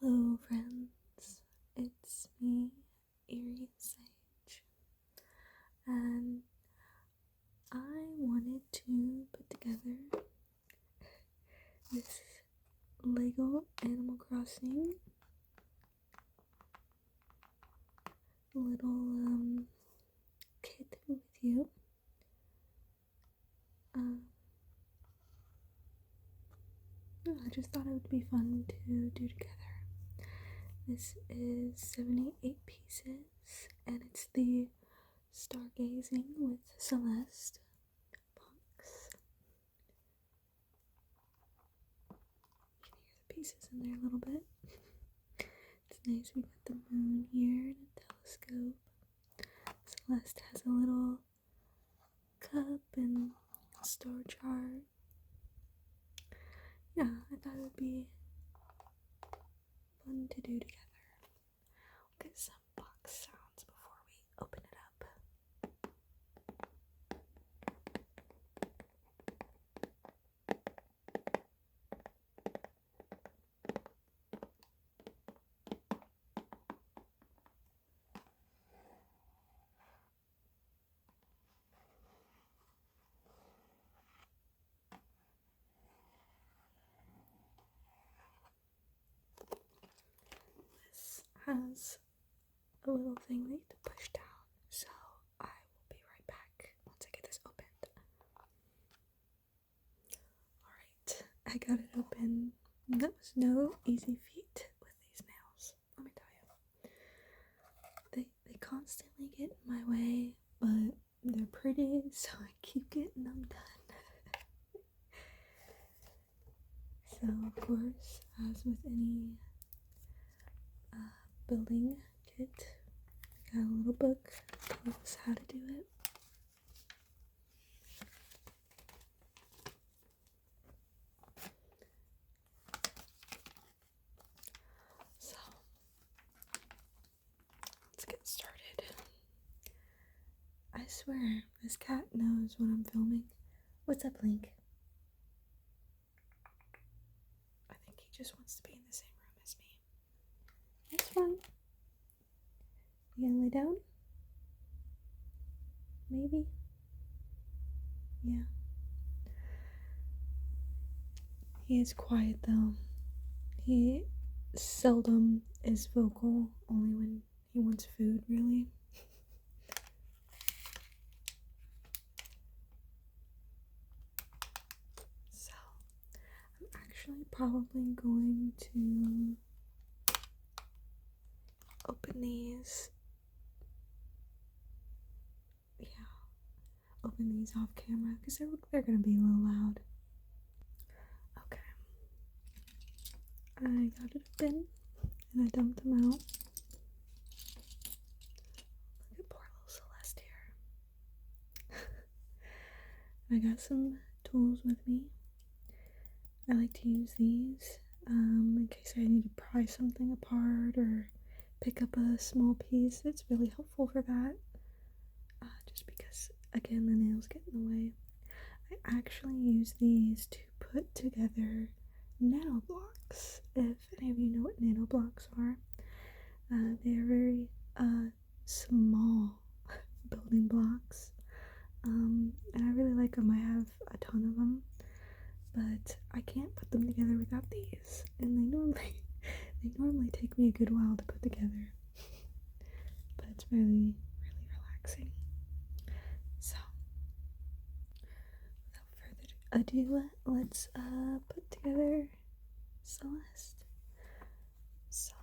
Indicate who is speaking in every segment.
Speaker 1: Hello, friends. It's me, Eerie Sage, and I wanted to put together this Lego Animal Crossing little kit with you. I just thought it would be fun to do together. This is 78 pieces, and it's the Stargazing with Celeste box. You can hear the pieces in there a little bit. It's nice. We got the moon here and a telescope. Celeste has a little cup and star chart. Yeah, I thought it would be fun to do together. We'll get some box sounds before we open it up. This has a little thing that you have to push down, so I will be right back once I get this opened. Alright, I got it open. That was no easy feat with these nails, let me tell you. They constantly get in my way, but they're pretty, so I keep getting them done. So, of course, as with any building kit, I got a little book that tells us how to do it. So, let's get started. I swear, this cat knows when I'm filming. What's up, Link? I think he just wants to be in the same room as me. That's fine. You gonna lay down? Maybe? Yeah. He is quiet though. He seldom is vocal, only when he wants food, really. So, I'm actually probably going to open these. Yeah, open these off camera because they're gonna be a little loud. Okay. I got it open and I dumped them out. Look at poor little Celeste here. I got some tools with me. I like to use these in case I need to pry something apart or pick up a small piece. It's really helpful for that. Just because, again, the nails get in the way. I actually use these to put together nano blocks. If any of you know what nano blocks are, they are very small building blocks, and I really like them. I have a ton of them, but I can't put them together without these, and they normally take me a good while to put together, but it's really relaxing. So, without further ado, let's put together Celeste. So,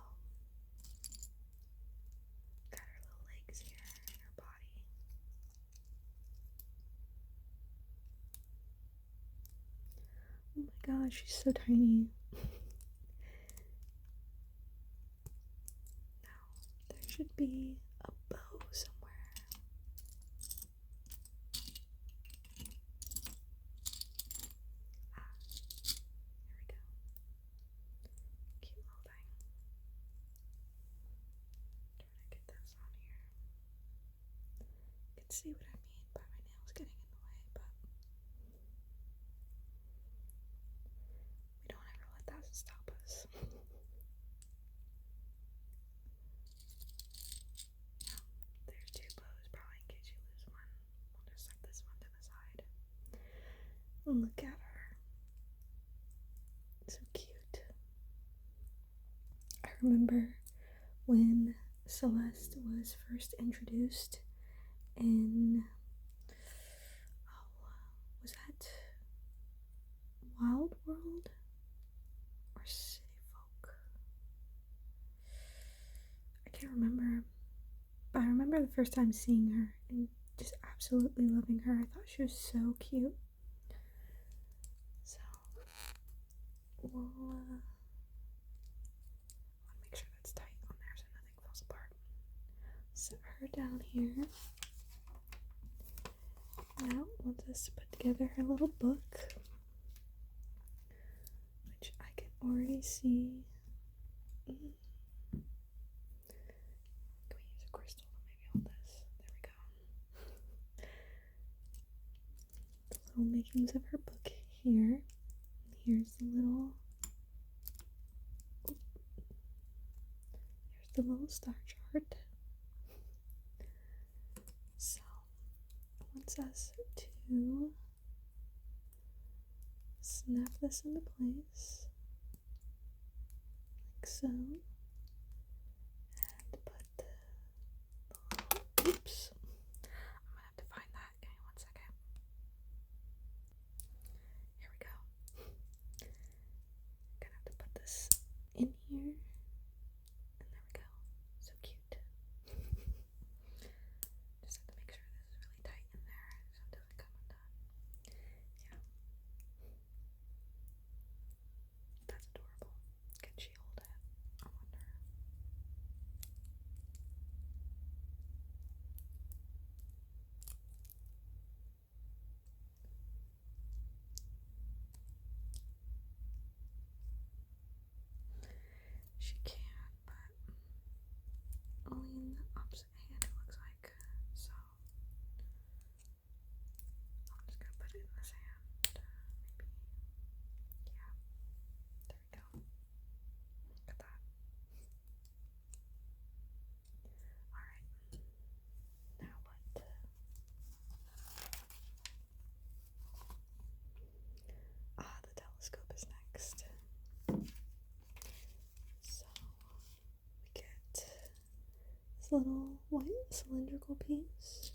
Speaker 1: got her little legs here and her body. Oh my gosh, she's so tiny. Now, there should be a bow somewhere. Here we go. Cute little thing. Trying to get this on here. You can see what I mean by my nails getting in the way, but we don't ever let that stop us. Look at her. So cute. I remember when Celeste was first introduced in, was that Wild World or City Folk? I can't remember, but I remember the first time seeing her and just absolutely loving her. I thought she was so cute. So we'll make sure that's tight on there so nothing falls apart. Set her down here. Now wants us to put together her little book, which I can already see. Can we use a crystal to maybe hold this? There we go. The little makings of her book here. Here's the little star chart. So it wants us to snap this into place like so, and put the little, oops, I'm gonna have to find that. Give me 1 second. Here we go. Gonna have to put this in here, and there we go. So cute. Just have to make sure this is really tight in there so it doesn't come undone. Yeah. That's adorable. Can she hold it? I wonder. She can, but only in the opposite hand it looks like. So I'm just gonna put it in this hand. Maybe. Yeah. There we go. Look at that. Alright. Now what? The telescope is next. So we get this little white cylindrical piece.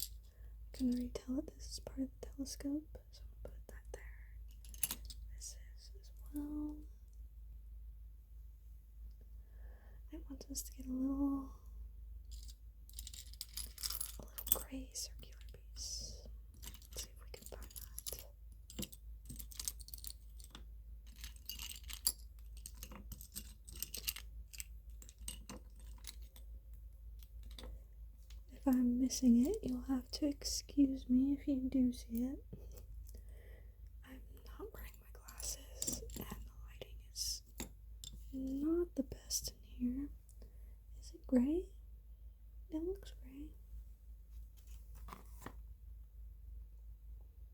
Speaker 1: I can already tell that this is part of the telescope, so I'm gonna put that there. This is as well. It wants us to get a little gray circular piece. Let's see if we can find that. If I'm missing it, you'll have to excuse me if you do see it. I'm not wearing my glasses, and the lighting is not the best in here. Is it gray? It looks gray.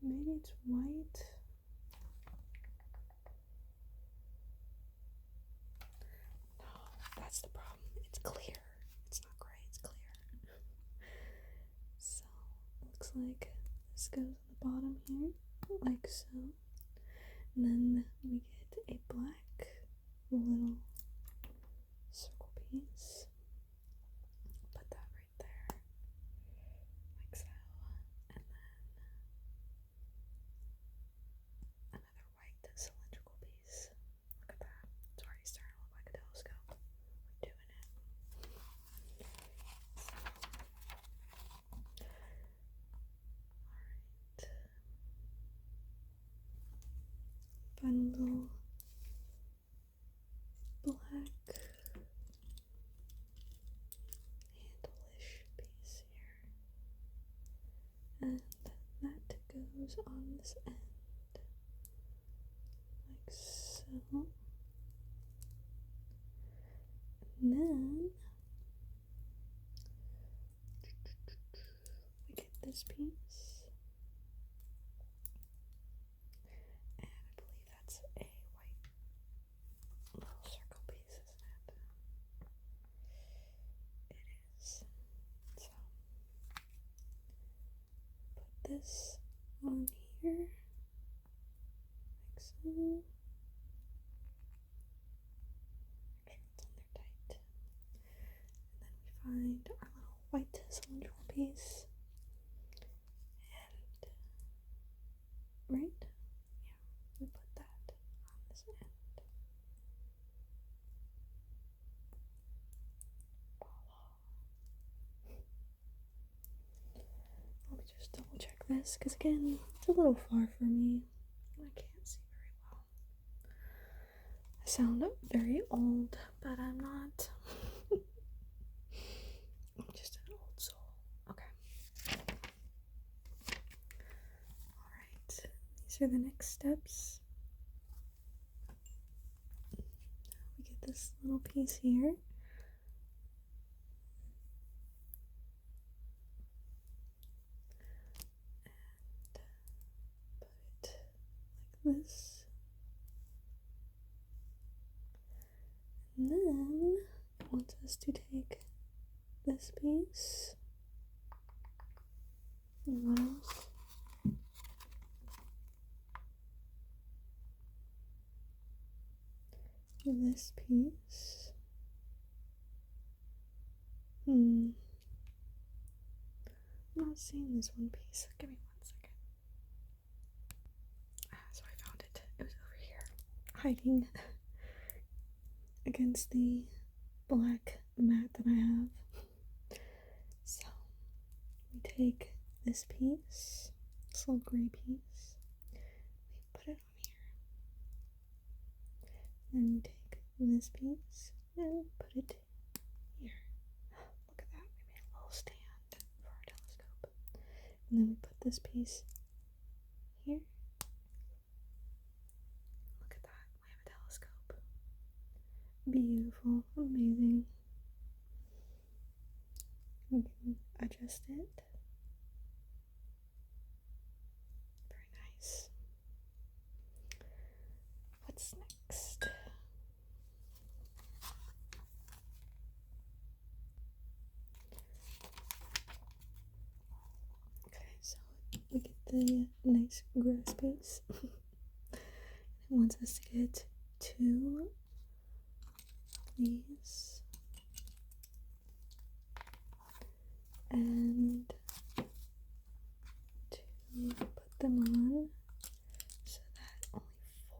Speaker 1: Maybe it's white. No, that's the problem. It's clear. It's not gray, it's clear. So, looks like this goes on the bottom here, like so. And then we get a black little circle piece. Put that right there, like so. And then another white cylindrical piece. Look at that. It's already starting to look like a telescope. We're doing it. Alright. Find a little black handle-ish piece here. And that goes on this end. Like so. And then we get this piece. And I believe that's a white little circle piece, isn't it? It is. So put this on here. find our little white cylindrical piece. And, right? Yeah, we put that on this end. Let me just double check this, because again, it's a little far for me. I can't see very well. I sound very old, but I'm not. I'm just an old soul. Okay. Alright, these are the next steps. We get this little piece here. And put it like this. And then it wants us to take this piece. And what else? This piece. I'm not seeing this one piece. Give me 1 second. So I found it. It was over here, hiding against the black mat that I have. So we take this piece, this little gray piece, we put it on here. Then we take this piece and put it here. Look at that, we made a little stand for our telescope. And then we put this piece here. Look at that, we have a telescope. Beautiful, amazing. We can adjust it. Very nice. What's next? Okay, so we get the nice grass piece. It wants us to get 2 of these. And to put them on so that only 4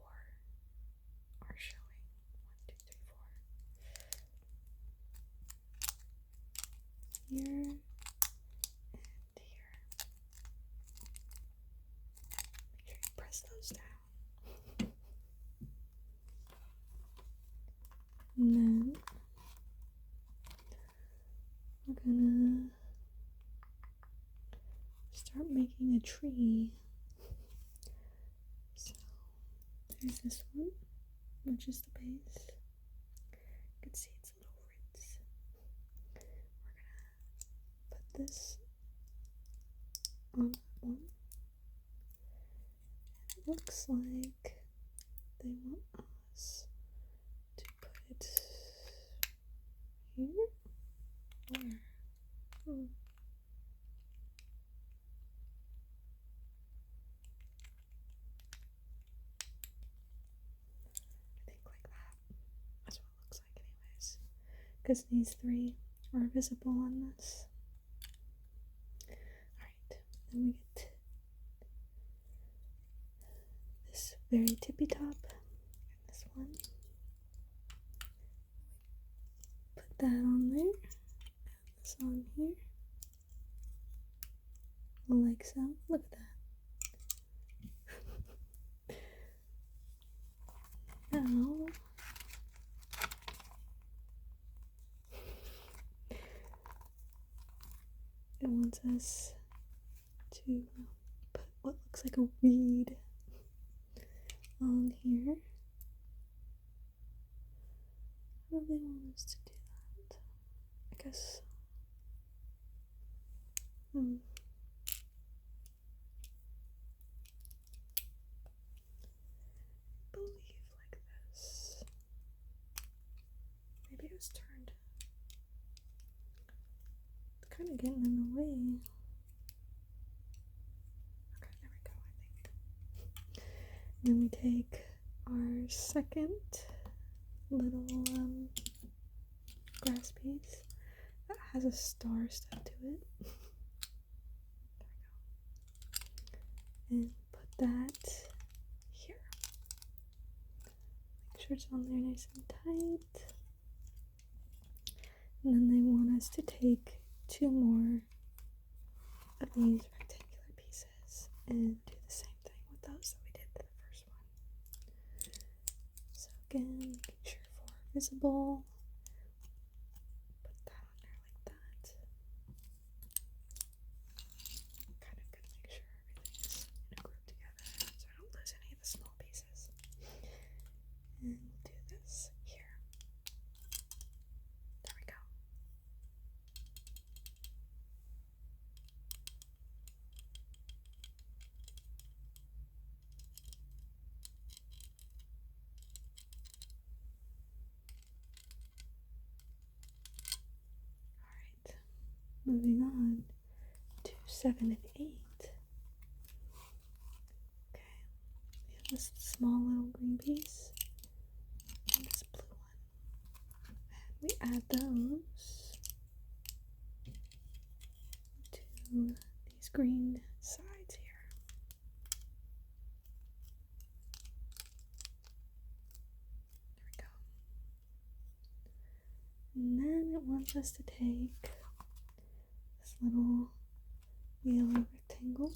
Speaker 1: are showing. 1, 2, 3, 4. Here and here. Make sure you press those down. And then we're gonna start making a tree. So there's this one, which is the base. You can see its little roots. We're gonna put this on that one. It looks like they want us to put it here. Where? I think like that. That's what it looks like anyways. Because these 3 are visible on this. Alright, then we get this very tippy top and this one. Put that on there. And this on here. Like so. Look at that. Now it wants us to put what looks like a weed on here. How do they want us to do that? I guess. I believe like this. Maybe it was turned. It's kind of getting in the way. Okay, there we go, I think. Then we take our second little grass piece that has a star stuck to it. There we go. And put that here. Make sure it's on there nice and tight. And then they want us to take 2 more of these rectangular pieces and do the same thing with those that we did to the first one. So again, making sure 4 are visible. Put that on there like that. Kind of gonna make sure everything's in a group together so I don't lose any of the small pieces. And we'll do this here. There we go. Alright, moving on to 7 and 8. Okay, we have this small little green piece and this blue one. And we add those to these green sides here. There we go. And then it wants us to take this little yellow rectangle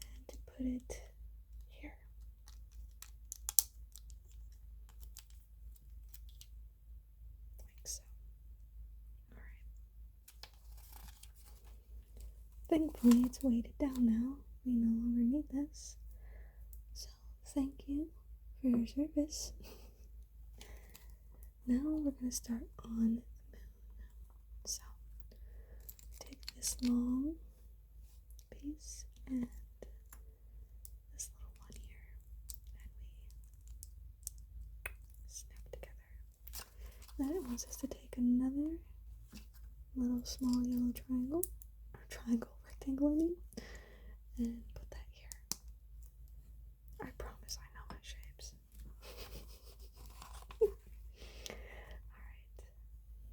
Speaker 1: and to put it here. Like so. Alright. Thankfully it's weighted down now. We no longer need this. So thank you for your service. Now we're going to start on the moon. So take this long piece and this little one here, and we snap together. Then it wants us to take another little small yellow triangle, or rectangle, and put that here. I promise I know my shapes. Alright,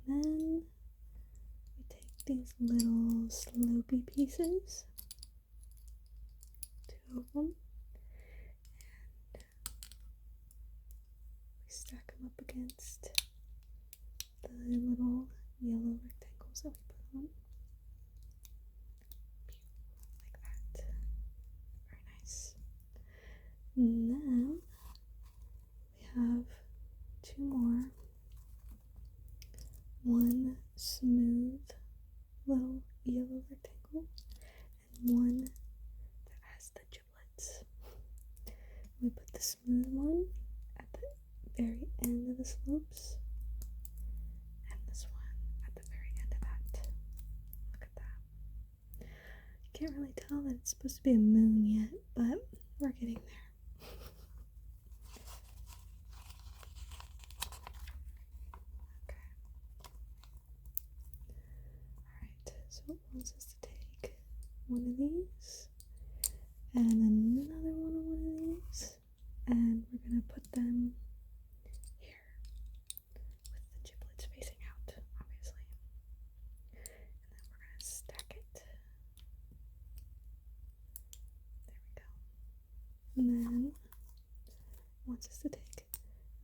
Speaker 1: then we take these little slopey pieces, 2 of them, and we stack them up against the little yellow rectangles that we put on. Like that. Very nice. And then we have 2 more. One smooth little yellow rectangle and one that has the giblets. We put the smooth one at the very end of the slopes and this one at the very end of that. Look at that. You can't really tell that it's supposed to be a moon yet, but we're getting there. So it wants us to take one of these and another one of these, and we're going to put them here with the giblets facing out, obviously. And then we're going to stack it. There we go. And then it wants us to take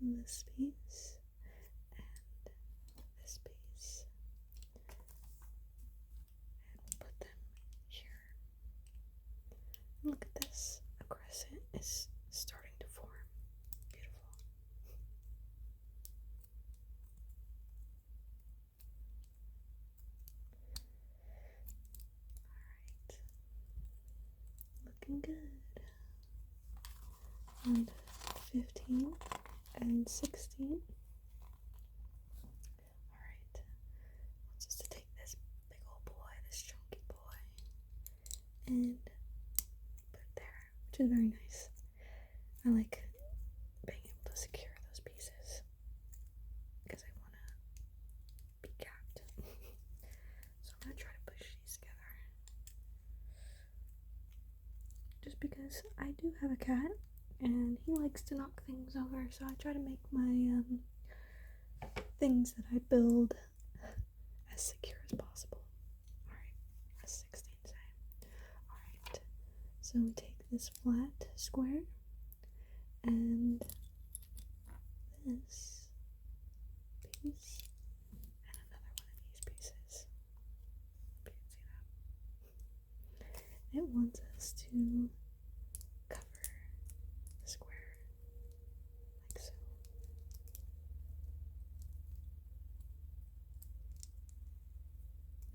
Speaker 1: this piece and this piece. Put them here. Look at this. A crescent is starting to form. Beautiful. Alright. Looking good. And 15 and 16. Alright. Wants us to take this big old boy, this chunky boy, and put it there, which is very nice. I like being able to secure those pieces because I want to be capped. So I'm going to try to push these together. Just because I do have a cat and he likes to knock things over, so I try to make my things that I build as as secure as possible. Alright, that's 16 say. Alright, so we take this flat square and this piece and another one of these pieces. If you can see that. It wants us to cover the square like so.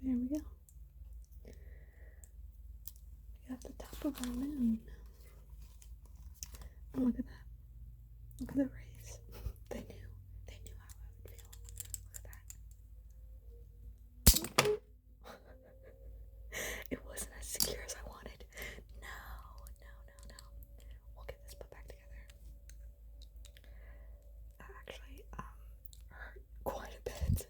Speaker 1: There we go. We got the top of our moon. And look at that. Look at the rays. They knew how I would feel. Look at that. It wasn't as secure as I wanted. No. We'll get this put back together. That actually hurt quite a bit.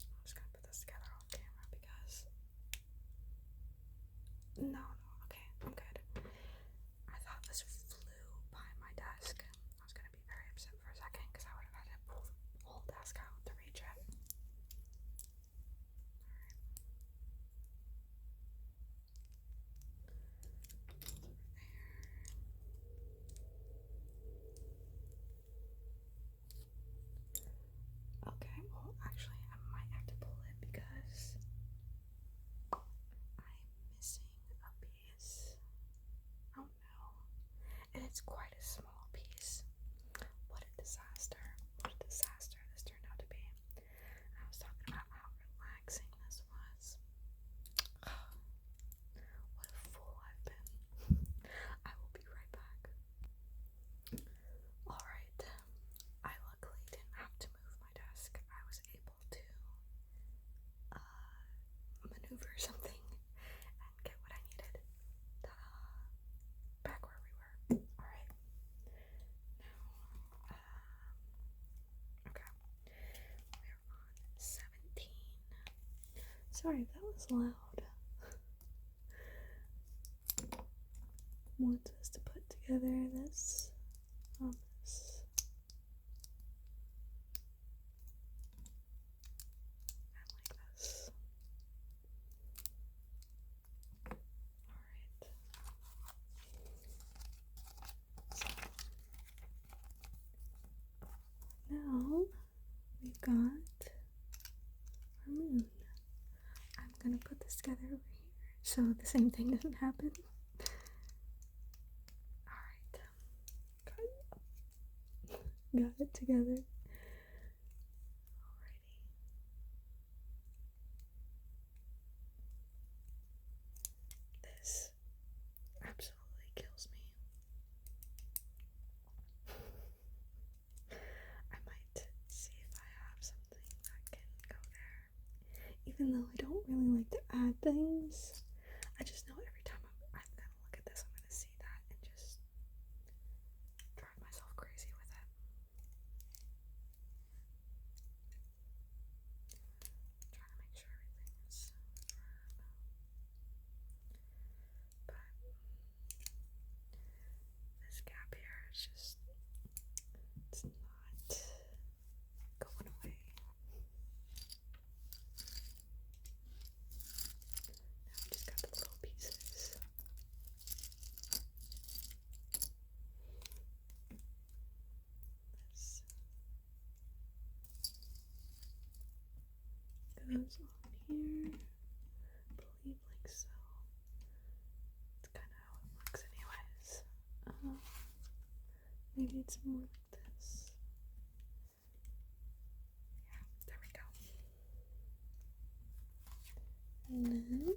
Speaker 1: I'm just gonna put this together on camera because no, okay, I'm good. I thought this flew by my desk. I was gonna be very upset for a second because I would have had to pull the whole desk out to reach it. Okay, well, actually, I might have to pull it because I'm missing a piece. Oh no. And it's quite a small piece. What a disaster. What a disaster this turned out to be. I was talking about how relaxing this was. What a fool I've been. I will be right back. Alright. I luckily didn't have to move my desk. I was able to maneuver something and get what I needed. Ta-da! Back where we were. Alright. Now, okay. We're on 17. Sorry if that was loud. Wants us to put together this on this. And like this. Alright. So now we've got our moon. I'm gonna put this together over here so the same thing doesn't happen. Alright. Got it together. Alrighty. This absolutely kills me. I might see if I have something that can go there. Even though I don't really like to add things, I just know every time I'm gonna look at this, I'm gonna see that and just drive myself crazy with it. Trying to make sure everything is firm. But this gap here is just, it's not going away. Now we just got the little pieces. This goes on here, I believe, like so. It's kind of how it looks anyways. Maybe it's more like this. Yeah, there we go. And then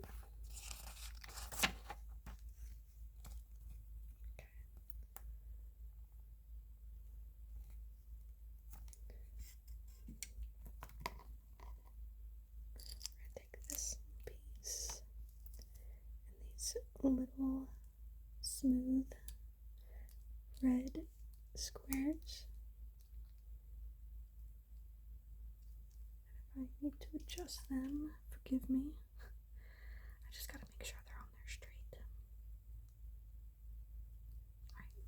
Speaker 1: take this piece and these little smooth red squares. And if I need to adjust them, forgive me. I just gotta make sure they're on there straight. Right.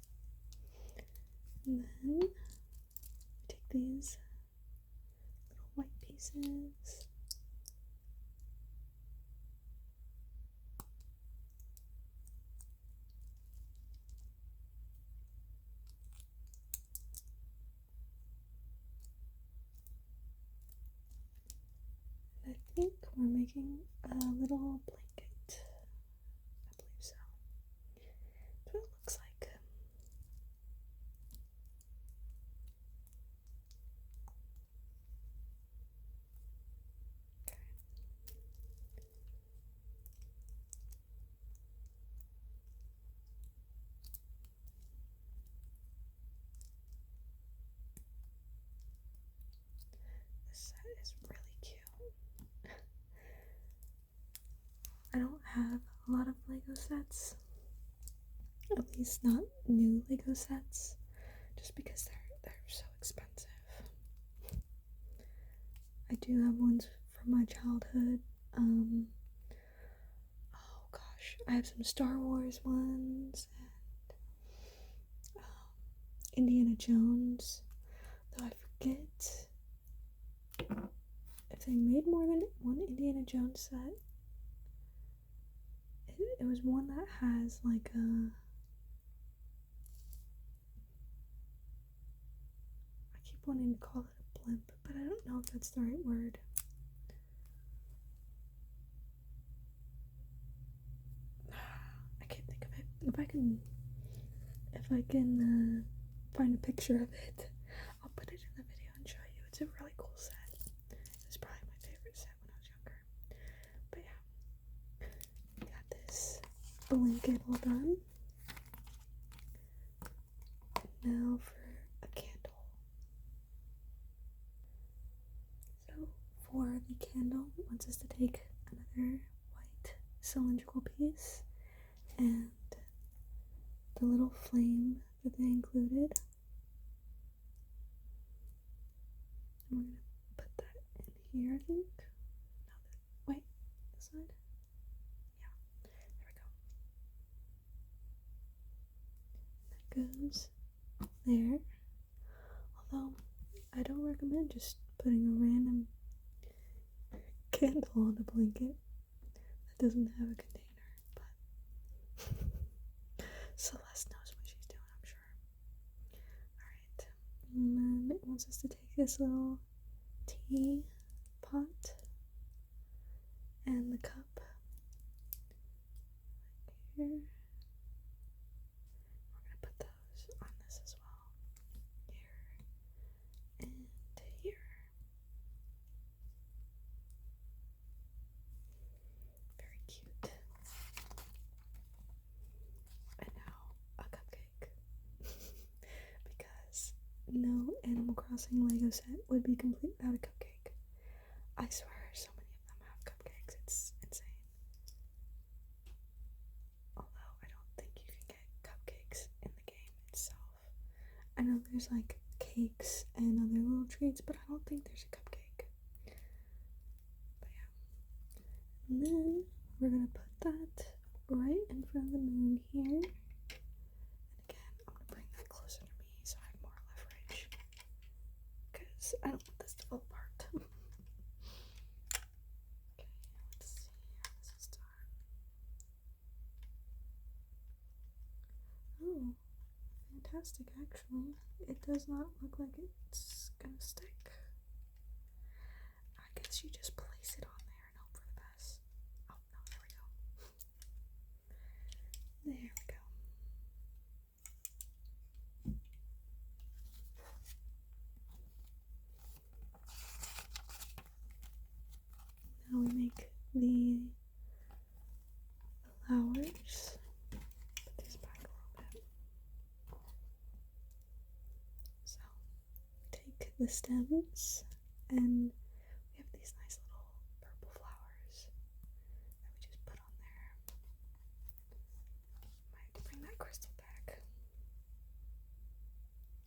Speaker 1: And then take these little white pieces. I think we're making a little blanket. I believe so. That's what it looks like. Okay. This set is really cute. I don't have a lot of Lego sets. At least not new Lego sets. Just because they're so expensive. I do have ones from my childhood. Oh gosh, I have some Star Wars ones and Indiana Jones. Though I forget if they made more than one Indiana Jones set. It was one that has like a... I keep wanting to call it a blimp, but I don't know if that's the right word. I can't think of it. If I can find a picture of it, I'll put it in the video and show you. It's a really cool set. It's probably my favorite set when I was younger. But yeah, got this blanket all done. Now for a candle. So for the candle, it wants us to take another white cylindrical piece and the little flame that they included. And we're gonna put that in here, I think. No, wait, this side? Yeah, there we go. That goes there. Although, I don't recommend just putting a random candle on a blanket that doesn't have a container, but Celeste knows what she's doing, I'm sure. Alright, and then it wants us to take this little tea pot and the cup here. We're gonna put those on this as well. Here and here. Very cute. And now a cupcake. Because no Animal Crossing Lego set would be complete without a cupcake. I swear so many of them have cupcakes. It's insane. Although I don't think you can get cupcakes in the game itself. I know there's like cakes and other little treats, but I don't think there's a cupcake. But yeah. And then we're gonna put that right in front of the moon here. And again, I'm gonna bring that closer to me so I have more leverage. Because I don't want this to fall apart. Okay, let's see how this is done. Oh, fantastic, actually. It does not look like it's gonna stick. I guess you just place it on there and hope for the best. Oh, no, there we go. There we go. Now we make the flowers. Put these back a little bit. So, take the stems and we have these nice little purple flowers that we just put on there. Might have to bring that crystal back.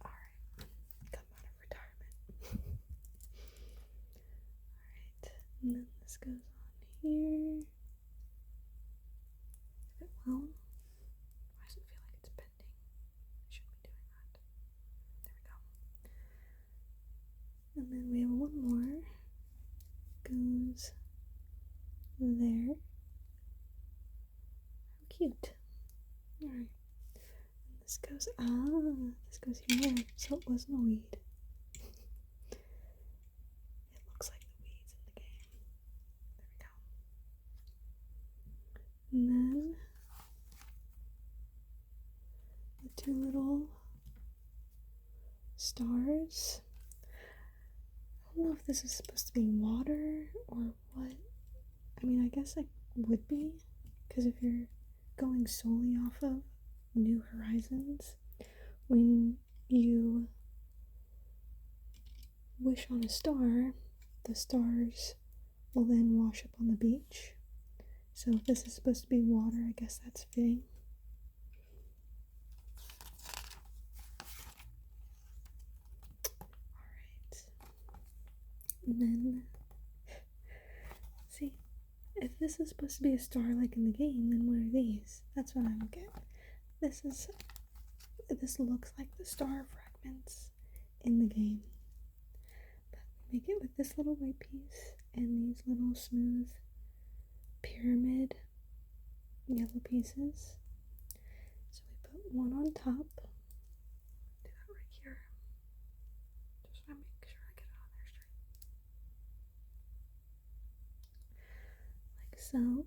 Speaker 1: Alright, come out of retirement. Alright, and then this goes on here. If it will. Why does it feel like it's bending? I shouldn't be doing that. Alright. This goes, this goes here. So it wasn't a weed. It looks like the weeds in the game. There we go. And then the two little stars. I don't know if this is supposed to be water or what. I mean, I guess it would be, because if you're going solely off of New Horizons, when you wish on a star, the stars will then wash up on the beach. So if this is supposed to be water, I guess that's fitting. Alright. And then, see, if this is supposed to be a star like in the game, then what are these? That's what I don't get. This looks like the star fragments in the game. But we make it with this little white piece and these little smooth pyramid yellow pieces. So we put one on top. Do that right here. Just want to make sure I get it on there straight. Like so.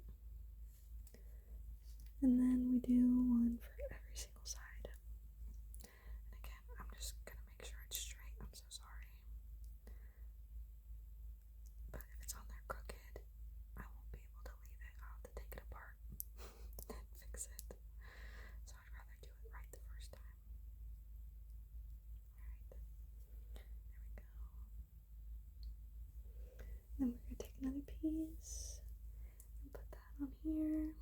Speaker 1: And then we do one for every single side. And again, I'm just gonna make sure it's straight. I'm so sorry. But if it's on there crooked, I won't be able to leave it. I'll have to take it apart and fix it. So I'd rather do it right the first time. Alright. There we go. Then we're gonna take another piece and put that on here.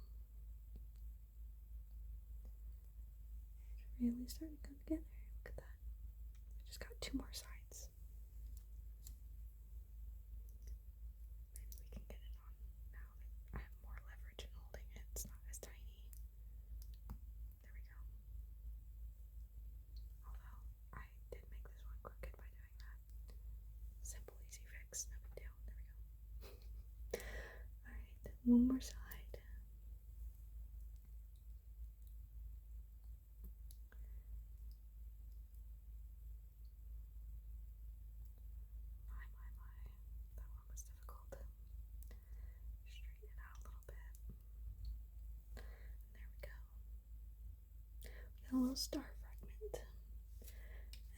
Speaker 1: Really starting to come together. Look at that. I just got two more sides. Maybe we can get it on now that I have more leverage in holding it. It's not as tiny. There we go. Although I did make this one crooked by doing that. Simple, easy fix. No big deal. There we go. Alright, one more side. That one was difficult. Straighten it out a little bit. There we go. We got a little star fragment.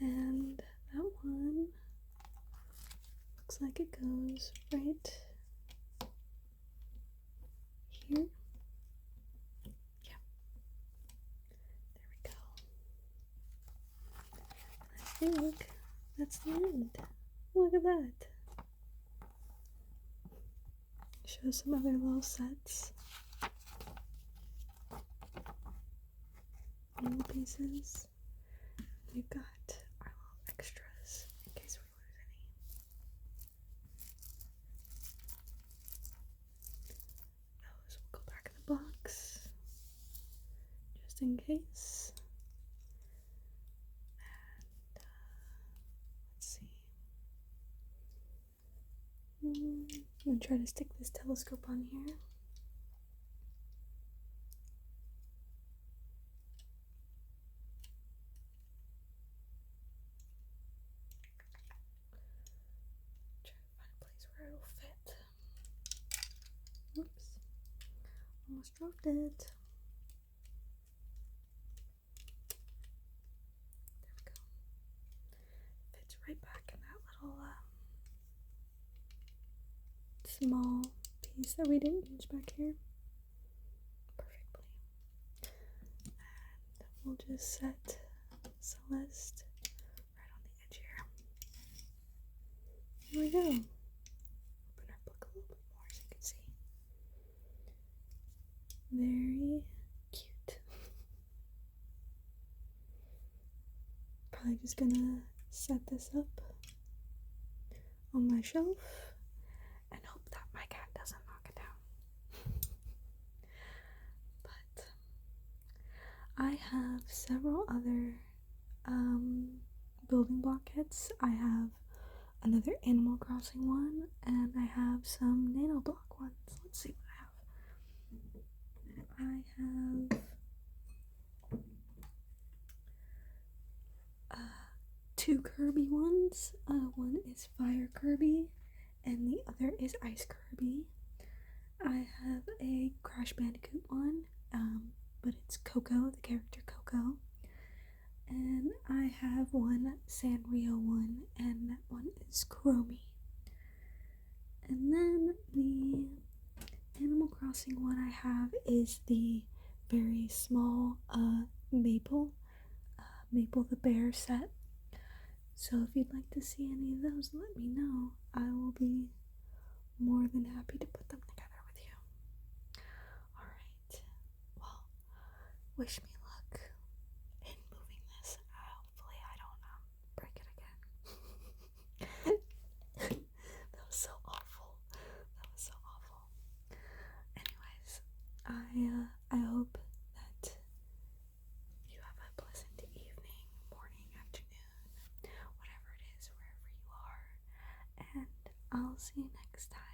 Speaker 1: And that one looks like it goes right here. Yeah. There we go. And I think that's the end. Look at that. Show some other little sets. Little pieces. We've got our little extras in case we lose any. Those will go back in the box just in case. And let's see. I'm gonna try to stick this telescope on here. Try to find a place where it'll fit. Whoops. Almost dropped it. There we go. Fits right back in that little small piece that we didn't use back here perfectly. And we'll just set Celeste right on the edge here. Here we go. Open her book a little bit more so you can see. Very cute. Probably just gonna set this up on my shelf and hope that my cat doesn't knock it down. But I have several other building block kits. I have another Animal Crossing one, and I have some nano block ones. Let's see what I have. I have two Kirby ones. One is Fire Kirby, and the other is Ice Kirby. I have a Crash Bandicoot one, but it's Coco, the character Coco. And I have one Sanrio one, and that one is Chromie. And then the Animal Crossing one I have is the very small Maple the Bear set. So if you'd like to see any of those, let me know. I will be more than happy to put them together with you. Alright, well, wish me luck in moving this. Hopefully I don't break it again. That was so awful. Anyways, I hope that you have a pleasant evening, morning, afternoon, whatever it is, wherever you are. And I'll see you next time.